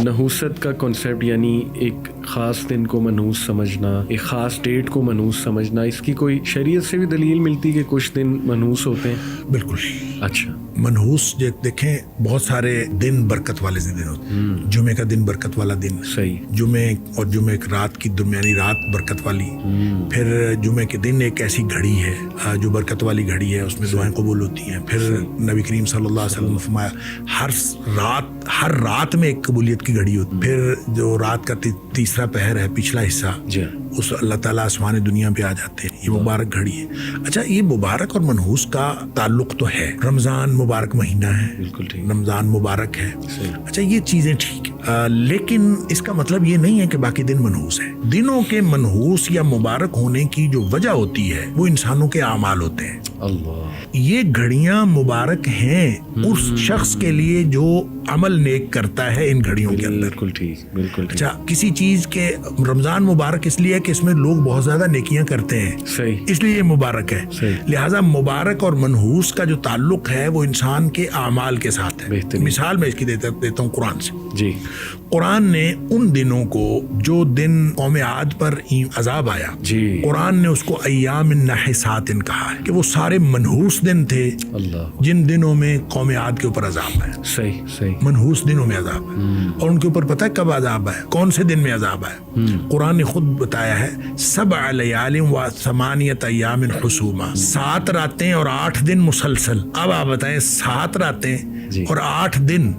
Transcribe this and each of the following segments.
نحوست کا کنسیپٹ یعنی ایک خاص دن کو منحوس سمجھنا، ایک خاص ڈیٹ کو منحوس سمجھنا، اس کی کوئی شریعت سے بھی دلیل ملتی کہ کچھ دن منحوس ہوتے ہیں؟ بالکل. اچھا. منحوس دیکھیں بہت سارے دن برکت والے دن ہوتے ہیں. جمعے کا دن برکت والا دن، صحیح. جمعے اور جمعے کی رات کی درمیانی رات برکت والی. پھر جمعے کے دن ایک ایسی گھڑی ہے جو برکت والی گھڑی ہے، اس میں دعائیں قبول ہوتی ہیں. پھر نبی کریم صلی اللہ علیہ وسلم نے فرمایا ہر رات میں ایک قبولیت کی گھڑی ہوتی ہے. پھر جو رات کا تیسرا پہر ہے، پچھلا حصہ، اس اللہ تعالیٰ آسمان دنیا پہ آ جاتے ہیں. یہ مبارک گھڑی ہے. اچھا، یہ مبارک اور منحوس کا تعلق تو ہے. رمضان مبارک مہینہ ہے، بالکل ٹھیک. رمضان مبارک ہے. اچھا، یہ چیزیں ٹھیک ہے، لیکن اس کا مطلب یہ نہیں ہے کہ باقی دن منحوس ہیں. دنوں کے منحوس یا مبارک ہونے کی جو وجہ ہوتی ہے وہ انسانوں کے اعمال ہوتے ہیں. اللہ. یہ گھڑیاں مبارک ہیں اس شخص کے لیے جو عمل نیک کرتا ہے ان گھڑیوں کے اندر. بالکل ٹھیک، بالکل ٹھیک. اچھا، کسی چیز کے رمضان مبارک اس لیے کہ اس میں لوگ بہت زیادہ نیکیاں کرتے ہیں، صحیح، اس لیے یہ مبارک ہے. لہٰذا مبارک اور منحوس کا جو تعلق ہے وہ انسان کے اعمال کے ساتھ ہے. مثال میں اس کی دیتا ہوں قرآن سے. جی. قرآن نے ان دنوں کو جو دن قوم عاد پر عذاب آیا، جی، قرآن نے اس کو ایام نحسات کہا ہے کہ وہ سارے منحوس دن تھے اللہ، جن دنوں میں قوم عاد کے اوپر عذاب ہے. صحیح صحیح. منحوس دنوں میں عذاب ہے. اور ان کے اوپر پتہ ہے کب عذاب ہے، کون سے دن میں عذاب ہے؟ قرآن نے خود بتایا ہے 7 لیال و 8 ایام حسوما، 7 راتیں اور 8 دن مسلسل. اب آپ بتائیں 7 راتیں اور 8 دن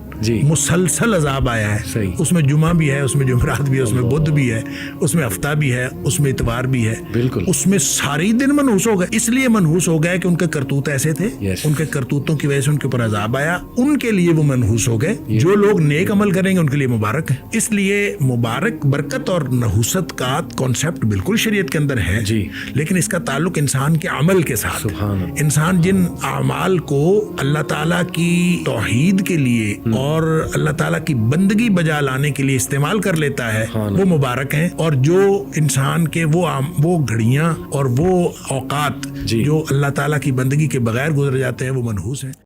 مسلسل عذاب آیا ہے. اس میں جمعہ بھی ہے، اس میں جمعرات بھی ہے، اس میں بدھ بھی ہے، اس میں ہفتہ بھی ہے، اس میں اتوار بھی ہے. بالکل. اس میں سارے دن منحوس ہو گئے. اس لیے منحوس ہو گئے کہ ان کے کرتوت ایسے تھے، ان کے کرتوتوں کی وجہ سے ان کے اوپر عذاب آیا. ان کے لیے وہ منحوس ہو گئے. جو لوگ نیک عمل کریں گے ان کے لیے مبارک ہے. اس لیے مبارک برکت اور نحوست کا کانسیپٹ بالکل شریعت کے اندر ہے، لیکن اس کا تعلق انسان کے عمل کے ساتھ. انسان جن اعمال کو اللہ تعالیٰ کی توحید کے لیے اور اللہ تعالیٰ کی بندگی بجا لانے کے لیے استعمال کر لیتا ہے وہ مبارک ہیں. اور جو انسان کے وہ گھڑیاں اور وہ اوقات جو اللہ تعالیٰ کی بندگی کے بغیر گزر جاتے ہیں وہ منحوس ہیں.